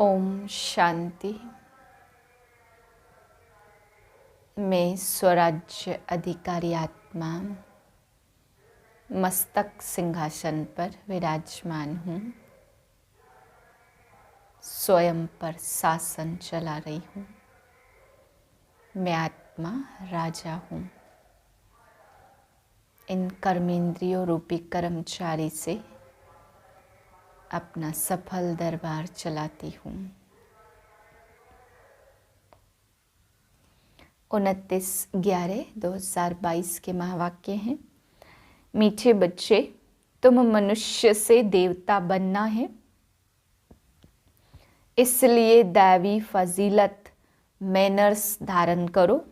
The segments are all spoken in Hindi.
ओम शांति। मैं स्वराज्य अधिकारी आत्मा मस्तक सिंहासन पर विराजमान हूँ। स्वयं पर शासन चला रही हूँ। मैं आत्मा राजा हूँ। इन कर्मेंद्रियों रूपी कर्मचारी से अपना सफल दरबार चलाती हूँ। 29/11/2022 के महावाक्य हैं। मीठे बच्चे, तुम मनुष्य से देवता बनना है, इसलिए दैवी फजीलत मैनर्स धारण करो।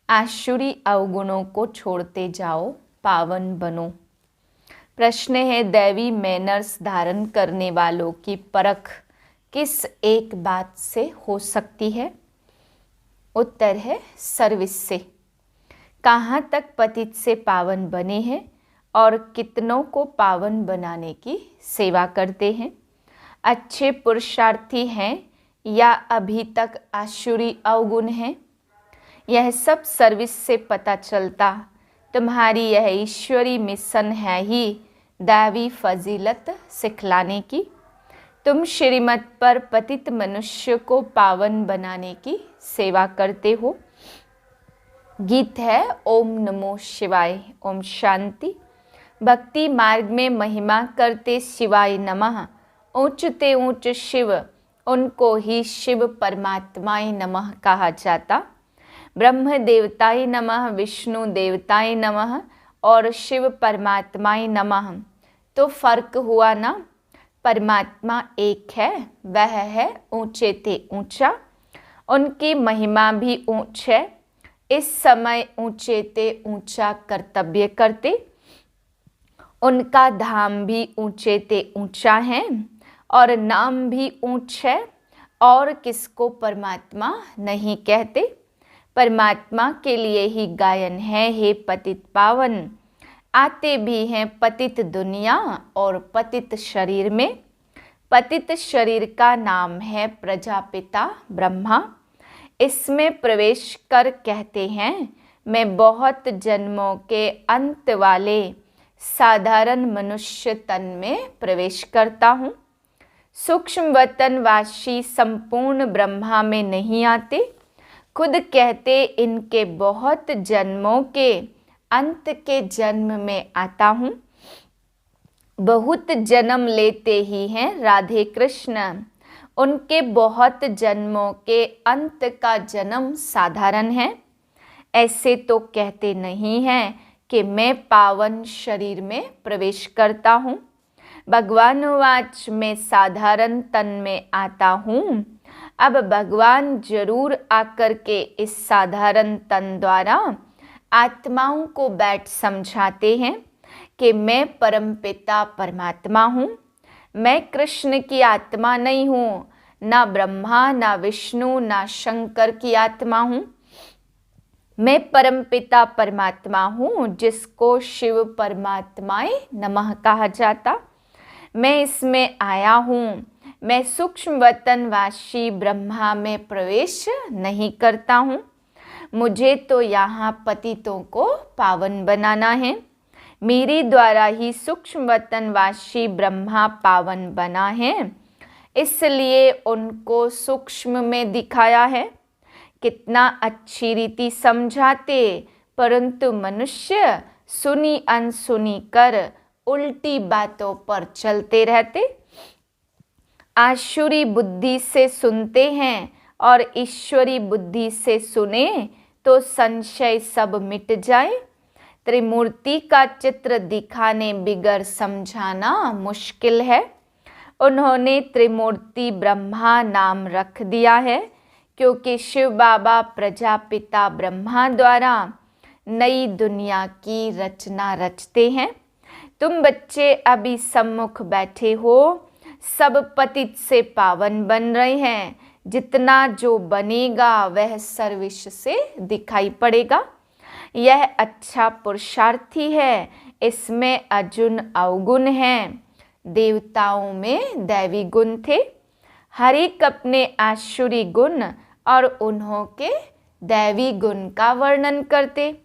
आसुरी अवगुणों को छोड़ते जाओ, पावन बनो। प्रश्न है, दैवी मैनर्स धारण करने वालों की परख किस एक बात से हो सकती है? उत्तर है सर्विस से। कहाँ तक पतित से पावन बने हैं और कितनों को पावन बनाने की सेवा करते हैं? अच्छे पुरुषार्थी हैं या अभी तक आसुरी अवगुण हैं? यह सब सर्विस से पता चलता। तुम्हारी यह ईश्वरी मिशन है ही दैवी फजीलत सिखलाने की। तुम श्रीमत पर पतित मनुष्य को पावन बनाने की सेवा करते हो। गीत है ओम नमो शिवाय। ओम शांति। भक्ति मार्ग में महिमा करते शिवाय नमः। ऊंचते ऊंच शिव, उनको ही शिव परमात्माय नमः कहा जाता। ब्रह्म देवताय नमः, विष्णु देवताय नमः और शिव परमात्माय नमः। तो फर्क हुआ ना? परमात्मा एक है, वह है ऊंचे ते ऊंचा। उनकी महिमा भी ऊंच है। इस समय ऊंचे ते ऊंचा कर्तव्य करते। उनका धाम भी ऊंचे ते ऊंचा है और नाम भी ऊंच है। और किसको परमात्मा नहीं कहते? परमात्मा के लिए ही गायन है, हे पतित पावन। आते भी हैं पतित दुनिया और पतित शरीर में। पतित शरीर का नाम है प्रजापिता ब्रह्मा। इसमें प्रवेश कर कहते हैं, मैं बहुत जन्मों के अंत वाले साधारण मनुष्य तन में प्रवेश करता हूँ। सूक्ष्म वतनवासी संपूर्ण ब्रह्मा में नहीं आते। खुद कहते, इनके बहुत जन्मों के अंत के जन्म में आता हूँ। बहुत जन्म लेते ही हैं राधे कृष्ण। उनके बहुत जन्मों के अंत का जन्म साधारण है। ऐसे तो कहते नहीं हैं कि मैं पावन शरीर में प्रवेश करता हूँ। भगवान वाच में साधारण तन में आता हूँ। अब भगवान जरूर आकर के इस साधारण तन द्वारा आत्माओं को बैठ समझाते हैं कि मैं परमपिता परमात्मा हूँ। मैं कृष्ण की आत्मा नहीं हूँ, ना ब्रह्मा, ना विष्णु, ना शंकर की आत्मा हूँ। मैं परमपिता परमात्मा हूँ, जिसको शिव परमात्माए नमः कहा जाता। मैं इसमें आया हूँ। मैं सूक्ष्म वतनवासी ब्रह्मा में प्रवेश नहीं करता हूँ। मुझे तो यहाँ पतितों को पावन बनाना है। मेरे द्वारा ही सूक्ष्म वतनवासी ब्रह्मा पावन बना है, इसलिए उनको सूक्ष्म में दिखाया है। कितना अच्छी रीति समझाते, परंतु मनुष्य सुनी अनसुनी कर उल्टी बातों पर चलते रहते। आसुरी बुद्धि से सुनते हैं और ईश्वरी बुद्धि से सुने तो संशय सब मिट जाए। त्रिमूर्ति का चित्र दिखाने बिगर समझाना मुश्किल है। उन्होंने त्रिमूर्ति ब्रह्मा नाम रख दिया है, क्योंकि शिव बाबा प्रजापिता ब्रह्मा द्वारा नई दुनिया की रचना रचते हैं। तुम बच्चे अभी सम्मुख बैठे हो, सब पतित से पावन बन रहे हैं। जितना जो बनेगा वह सर्विस से दिखाई पड़ेगा। यह अच्छा पुरुषार्थी है, इसमें अर्जुन अवगुण हैं। देवताओं में दैवी गुण थे। हर एक अपने आसुरी गुण और उन्हों के दैवी गुण का वर्णन करते।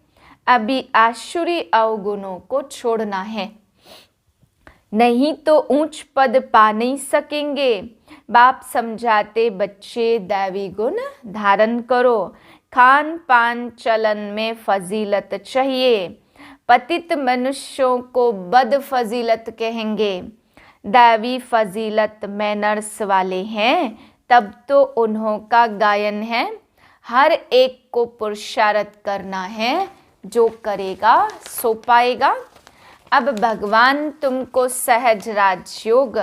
अभी आसुरी अवगुणों को छोड़ना है, नहीं तो ऊंच पद पा नहीं सकेंगे। बाप समझाते बच्चे दैवी गुण धारण करो, खान पान चलन में फजीलत चाहिए। पतित मनुष्यों को बद फजीलत कहेंगे। दैवी फजीलत मैनर्स वाले हैं, तब तो उन्हों का गायन है। हर एक को पुरुषार्थ करना है, जो करेगा सो पाएगा। अब भगवान तुमको सहज राजयोग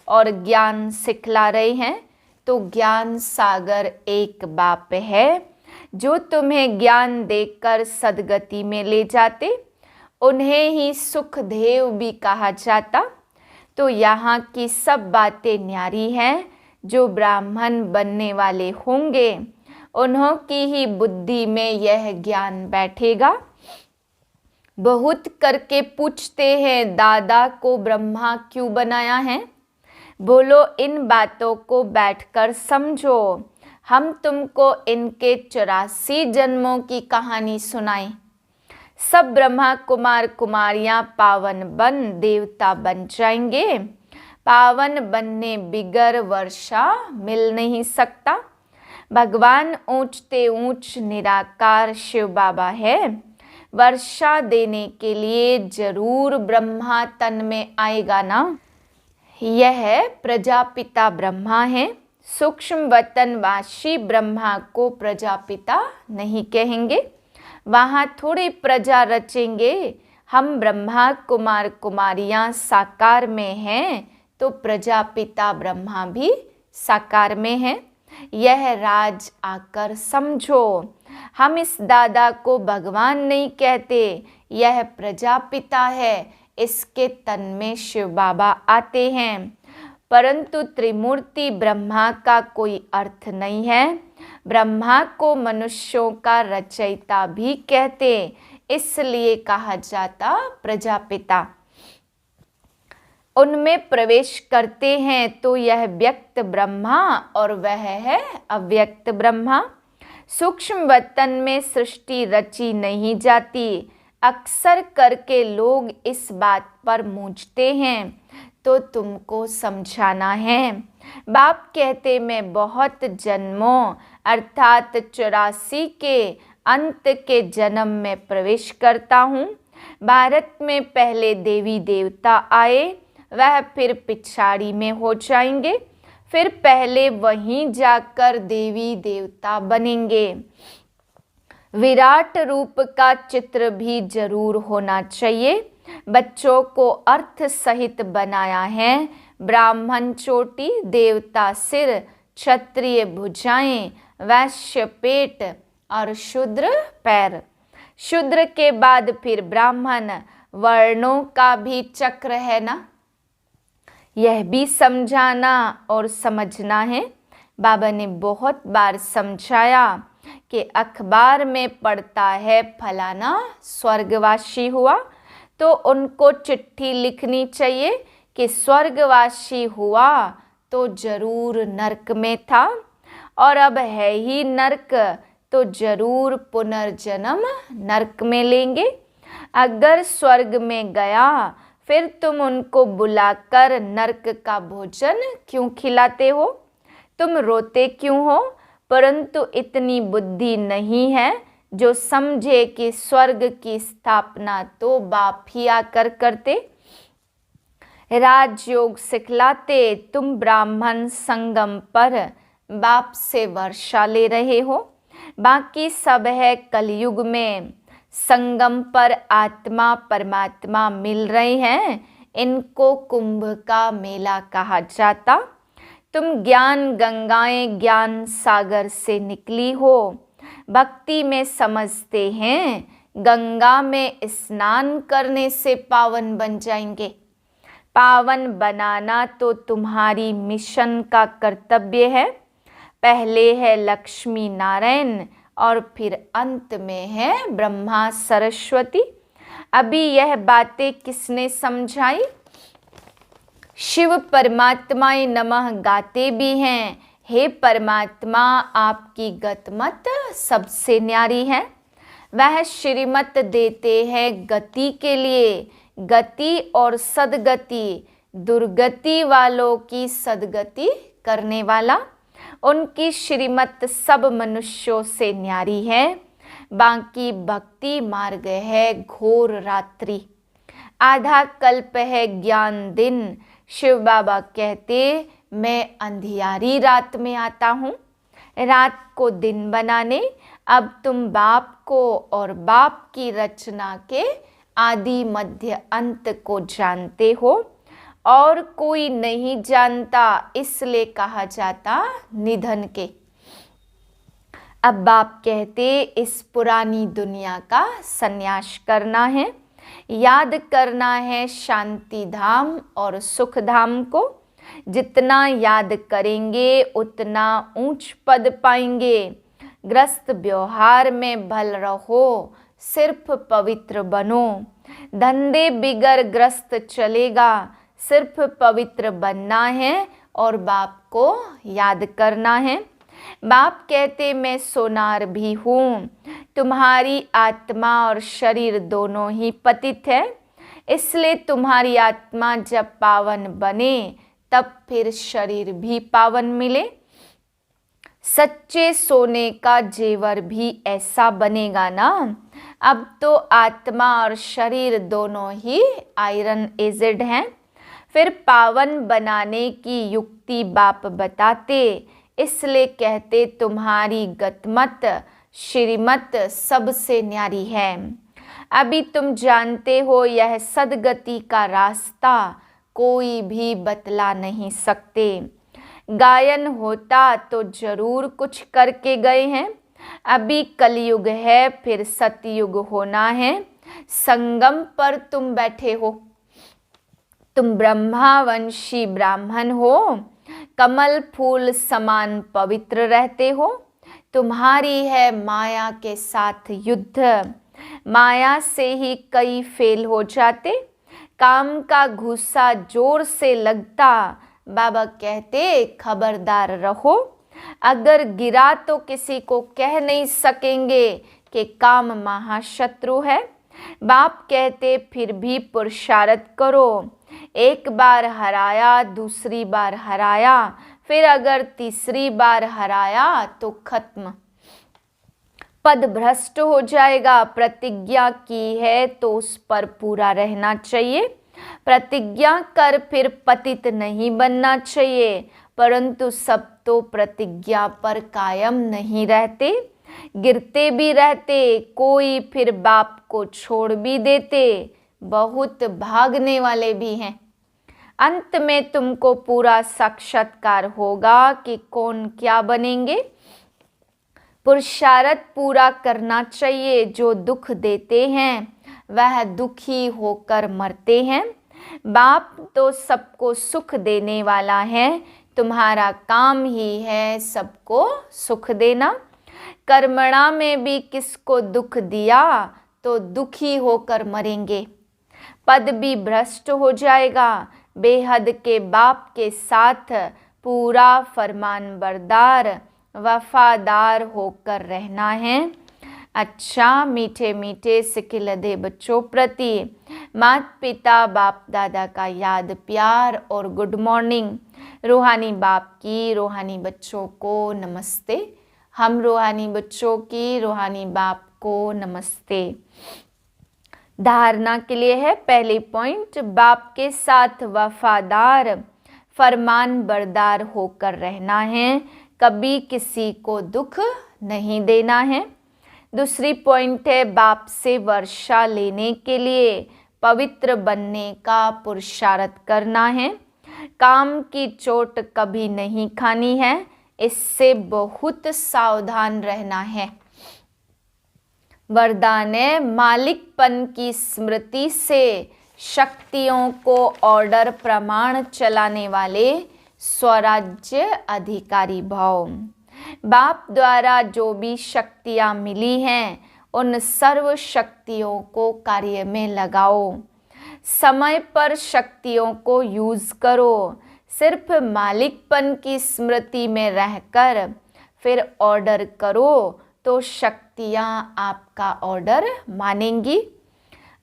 और ज्ञान सिखला रहे हैं। तो ज्ञान सागर एक बाप है, जो तुम्हें ज्ञान देकर सदगति में ले जाते। उन्हें ही सुखदेव भी कहा जाता। तो यहाँ की सब बातें न्यारी हैं। जो ब्राह्मण बनने वाले होंगे, उन्हों की ही बुद्धि में यह ज्ञान बैठेगा। बहुत करके पूछते हैं, दादा को ब्रह्मा क्यों बनाया है? बोलो, इन बातों को बैठकर समझो। हम तुमको इनके 84 जन्मों की कहानी सुनाएं। सब ब्रह्मा कुमार कुमारियां पावन बन देवता बन जाएंगे। पावन बनने बिगर वर्षा मिल नहीं सकता। भगवान ऊंचते ऊंच निराकार शिव बाबा है। वर्षा देने के लिए जरूर ब्रह्मा तन में आएगा ना। यह प्रजापिता ब्रह्मा है। सूक्ष्म वतनवासी ब्रह्मा को प्रजापिता नहीं कहेंगे। वहाँ थोड़ी प्रजा रचेंगे। हम ब्रह्मा कुमार कुमारियाँ साकार में हैं, तो प्रजापिता ब्रह्मा भी साकार में है। यह राज आकर समझो। हम इस दादा को भगवान नहीं कहते, यह प्रजापिता है। इसके तन में शिव बाबा आते हैं। परंतु त्रिमूर्ति ब्रह्मा का कोई अर्थ नहीं है। ब्रह्मा को मनुष्यों का रचयिता भी कहते, इसलिए कहा जाता प्रजापिता। उनमें प्रवेश करते हैं तो यह व्यक्त ब्रह्मा और वह है अव्यक्त ब्रह्मा। सूक्ष्म वतन में सृष्टि रची नहीं जाती। अक्सर करके लोग इस बात पर मूंझते हैं, तो तुमको समझाना है। बाप कहते, मैं बहुत जन्मों अर्थात 84 के अंत के जन्म में प्रवेश करता हूँ। भारत में पहले देवी देवता आए, वह फिर पिछाड़ी में हो जाएंगे। फिर पहले वहीं जाकर देवी देवता बनेंगे। विराट रूप का चित्र भी जरूर होना चाहिए। बच्चों को अर्थ सहित बनाया है। ब्राह्मण चोटी, देवता सिर, क्षत्रिय भुजाएं, वैश्य पेट और शूद्र पैर। शूद्र के बाद फिर ब्राह्मण। वर्णों का भी चक्र है ना, यह भी समझाना और समझना है। बाबा ने बहुत बार समझाया कि अखबार में पढ़ता है फलाना स्वर्गवासी हुआ, तो उनको चिट्ठी लिखनी चाहिए कि स्वर्गवासी हुआ तो जरूर नरक में था, और अब है ही नरक, तो जरूर पुनर्जन्म नरक में लेंगे। अगर स्वर्ग में गया, फिर तुम उनको बुलाकर नरक का भोजन क्यों खिलाते हो? तुम रोते क्यों हो? परंतु इतनी बुद्धि नहीं है जो समझे कि स्वर्ग की स्थापना तो बाप ही आकर करते। राजयोग सिखलाते तुम ब्राह्मण संगम पर बाप से वर्षा ले रहे हो। बाकी सब है कलयुग में। संगम पर आत्मा परमात्मा मिल रहे हैं। इनको कुंभ का मेला कहा जाता। तुम ज्ञान गंगाएं ज्ञान सागर से निकली हो। भक्ति में समझते हैं गंगा में स्नान करने से पावन बन जाएंगे। पावन बनाना तो तुम्हारी मिशन का कर्तव्य है। पहले है लक्ष्मी नारायण और फिर अंत में है ब्रह्मा सरस्वती। अभी यह बातें किसने समझाई? शिव परमात्माए नमः गाते भी हैं, हे परमात्मा आपकी गतमत सबसे न्यारी है। वह श्रीमत देते हैं गति के लिए, गति और सदगति, दुर्गति वालों की सदगति करने वाला। उनकी श्रीमत सब मनुष्यों से न्यारी है, बाकी भक्ति मार्ग है घोर रात्रि। आधा कल्प है ज्ञान दिन, शिव बाबा कहते मैं अंधियारी रात में आता हूँ रात को दिन बनाने। अब तुम बाप को और बाप की रचना के आदि मध्य अंत को जानते हो, और कोई नहीं जानता, इसलिए कहा जाता निधन के। अब बाप कहते इस पुरानी दुनिया का संन्यास करना है, याद करना है शांति धाम और सुख धाम को। जितना याद करेंगे उतना ऊंच पद पाएंगे। ग्रस्त व्यवहार में भल रहो, सिर्फ पवित्र बनो। धंधे बिगड़ ग्रस्त चलेगा, सिर्फ पवित्र बनना है और बाप को याद करना है। बाप कहते मैं सोनार भी हूँ, तुम्हारी आत्मा और शरीर दोनों ही पतित है, इसलिए तुम्हारी आत्मा जब पावन बने तब फिर शरीर भी पावन मिले। सच्चे सोने का जेवर भी ऐसा बनेगा ना। अब तो आत्मा और शरीर दोनों ही आयरन एजेड हैं। फिर पावन बनाने की युक्ति बाप बताते, इसलिए कहते तुम्हारी गतमत श्रीमत सबसे न्यारी है। अभी तुम जानते हो यह सदगति का रास्ता कोई भी बतला नहीं सकते। गायन होता तो जरूर कुछ करके गए हैं। अभी कलयुग है, फिर सतयुग होना है। संगम पर तुम बैठे हो, तुम ब्रह्मावंशी ब्राह्मण हो, कमल फूल समान पवित्र रहते हो। तुम्हारी है माया के साथ युद्ध, माया से ही कई फेल हो जाते। काम का घुसा जोर से लगता, बाबा कहते खबरदार रहो। अगर गिरा तो किसी को कह नहीं सकेंगे कि काम महाशत्रु है। बाप कहते फिर भी पुरुषार्थ करो। एक बार हराया, दूसरी बार हराया, फिर अगर तीसरी बार हराया तो खत्म, पद भ्रष्ट हो जाएगा। प्रतिज्ञा की है तो उस पर पूरा रहना चाहिए। प्रतिज्ञा कर फिर पतित नहीं बनना चाहिए, परंतु सब तो प्रतिज्ञा पर कायम नहीं रहते, गिरते भी रहते। कोई फिर बाप को छोड़ भी देते, बहुत भागने वाले भी हैं। अंत में तुमको पूरा साक्षात्कार होगा कि कौन क्या बनेंगे। पुरुषार्थ पूरा करना चाहिए। जो दुख देते हैं वह दुखी होकर मरते हैं। बाप तो सबको सुख देने वाला है, तुम्हारा काम ही है सबको सुख देना। कर्मणा में भी किसको दुख दिया तो दुखी होकर मरेंगे, पद भी भ्रष्ट हो जाएगा। बेहद के बाप के साथ पूरा फरमान बरदार वफादार होकर रहना है। अच्छा मीठे मीठे सिखिलधे बच्चों प्रति माता पिता बाप दादा का याद प्यार और गुड मॉर्निंग। रूहानी बाप की रूहानी बच्चों को नमस्ते। हम रूहानी बच्चों की रूहानी बाप को नमस्ते। धारणा के लिए है पहली पॉइंट, बाप के साथ वफादार फरमान बरदार होकर रहना है, कभी किसी को दुख नहीं देना है। दूसरी पॉइंट है बाप से वर्षा लेने के लिए पवित्र बनने का पुरुषार्थ करना है। काम की चोट कभी नहीं खानी है, इससे बहुत सावधान रहना है। वरदान है मालिकपन की स्मृति से शक्तियों को ऑर्डर प्रमाण चलाने वाले स्वराज्य अधिकारी भाव। बाप द्वारा जो भी शक्तियाँ मिली हैं उन सर्व शक्तियों को कार्य में लगाओ। समय पर शक्तियों को यूज करो। सिर्फ मालिकपन की स्मृति में रहकर फिर ऑर्डर करो तो शक्तियाँ आपका ऑर्डर मानेंगी।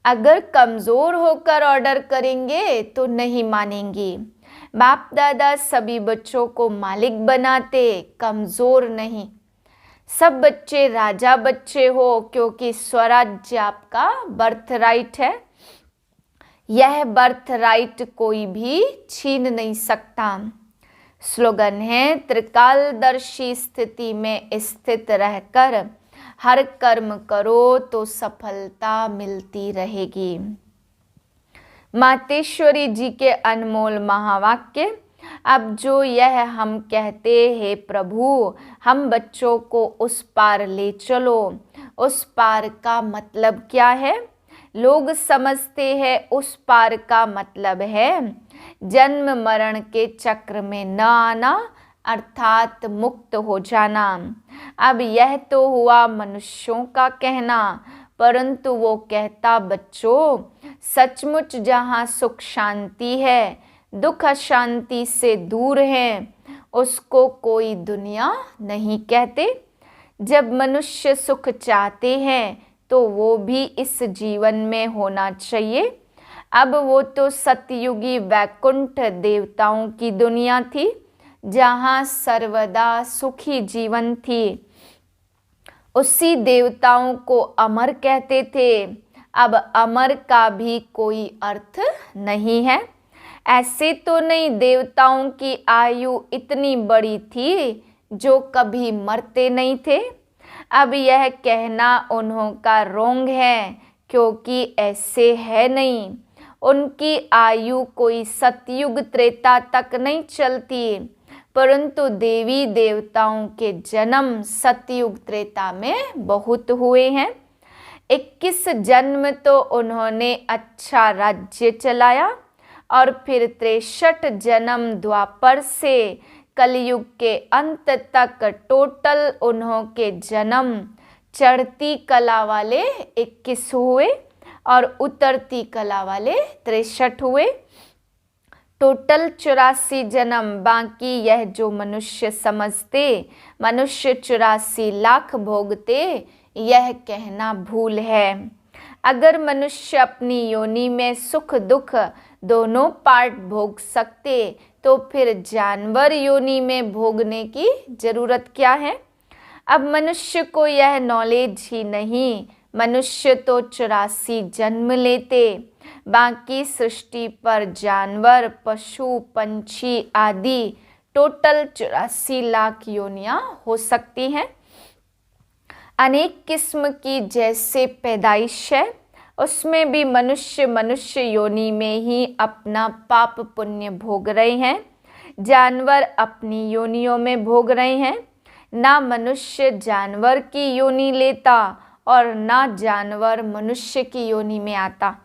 अगर कमज़ोर होकर ऑर्डर करेंगे तो नहीं मानेंगी। बाप दादा सभी बच्चों को मालिक बनाते, कमज़ोर नहीं। सब बच्चे राजा बच्चे हो, क्योंकि स्वराज्य आपका बर्थ राइट है। यह बर्थ राइट कोई भी छीन नहीं सकता। स्लोगन है, त्रिकालदर्शी स्थिति में स्थित रहकर हर कर्म करो तो सफलता मिलती रहेगी। मातेश्वरी जी के अनमोल महावाक्य। अब जो यह हम कहते हैं प्रभु, हम बच्चों को उस पार ले चलो। उस पार का मतलब क्या है? लोग समझते हैं उस पार का मतलब है जन्म मरण के चक्र में न आना, अर्थात मुक्त हो जाना। अब यह तो हुआ मनुष्यों का कहना, परंतु वो कहता बच्चों, सचमुच जहाँ सुख शांति है, दुख अशांति से दूर है, उसको कोई दुनिया नहीं कहते। जब मनुष्य सुख चाहते हैं तो वो भी इस जीवन में होना चाहिए। अब वो तो सतयुगी वैकुंठ देवताओं की दुनिया थी, जहाँ सर्वदा सुखी जीवन थी। उसी देवताओं को अमर कहते थे। अब अमर का भी कोई अर्थ नहीं है। ऐसे तो नहीं देवताओं की आयु इतनी बड़ी थी जो कभी मरते नहीं थे। अब यह कहना उन्हों का रोंग है, क्योंकि ऐसे है नहीं। उनकी आयु कोई सतयुग त्रेता तक नहीं चलती, परंतु देवी देवताओं के जन्म सतयुग त्रेता में बहुत हुए हैं। 21 जन्म तो उन्होंने अच्छा राज्य चलाया, और फिर 63 जन्म द्वापर से कलयुग के अंत तक टोटल उन्हों के जन्म चढ़ती कला वाले 21 हुए और उतरती कला वाले 63 हुए। टोटल 84 जन्म। बाकी यह जो मनुष्य समझते मनुष्य 84 लाख भोगते, यह कहना भूल है। अगर मनुष्य अपनी योनि में सुख दुख दोनों पार्ट भोग सकते तो फिर जानवर योनि में भोगने की जरूरत क्या है? अब मनुष्य को यह नॉलेज ही नहीं। मनुष्य तो 84 जन्म लेते, बाकी सृष्टि पर जानवर पशु पंछी आदि टोटल 84 लाख योनियां हो सकती हैं। अनेक किस्म की जैसे पैदाइश है, उसमें भी मनुष्य योनि में ही अपना पाप पुण्य भोग रहे हैं। जानवर अपनी योनियों में भोग रहे हैं। ना मनुष्य जानवर की योनि लेता और ना जानवर मनुष्य की योनि में आता।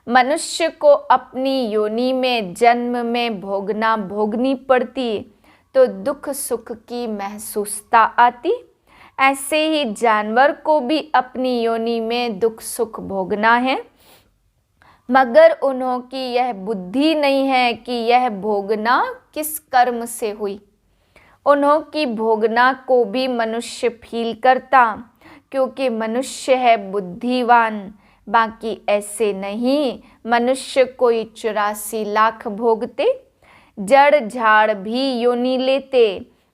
मनुष्य को अपनी योनि में जन्म में भोगनी पड़ती तो दुख सुख की महसूसता आती। ऐसे ही जानवर को भी अपनी योनि में दुख सुख भोगना है, मगर उन्हों की यह बुद्धि नहीं है कि यह भोगना किस कर्म से हुई। उन्हों की भोगना को भी मनुष्य फील करता, क्योंकि मनुष्य है बुद्धिवान। बाकी ऐसे नहीं। मनुष्य कोई 84 लाख भोगते, जड़ झाड़ भी योनि लेते।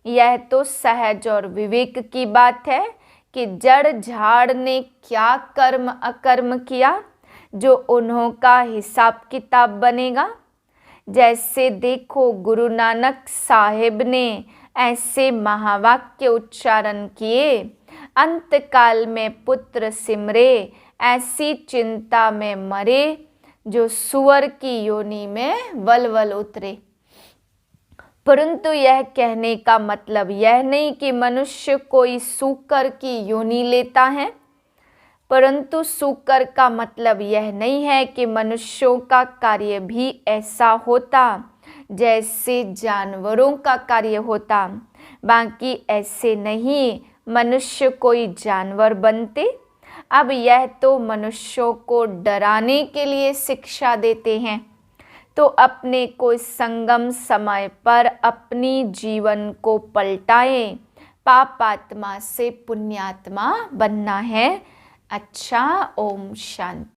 यह तो सहज और विवेक की बात है कि जड़ झाड़ ने क्या कर्म अकर्म किया जो उन्हों का हिसाब किताब बनेगा। जैसे देखो गुरु नानक साहिब ने ऐसे महावाक्य उच्चारण किए, अंतकाल में पुत्र सिमरे, ऐसी चिंता में मरे, जो सुअर की योनि में वलवल उतरे। परंतु यह कहने का मतलब यह नहीं कि मनुष्य कोई सूकर की योनि लेता है, परंतु सूकर का मतलब यह नहीं है कि मनुष्यों का कार्य भी ऐसा होता जैसे जानवरों का कार्य होता। बाकी ऐसे नहीं मनुष्य कोई जानवर बनते। अब यह तो मनुष्यों को डराने के लिए शिक्षा देते हैं, तो अपने को संगम समय पर अपनी जीवन को पलटाएं। पापात्मा से पुण्यात्मा बनना है। अच्छा, ओम शांति।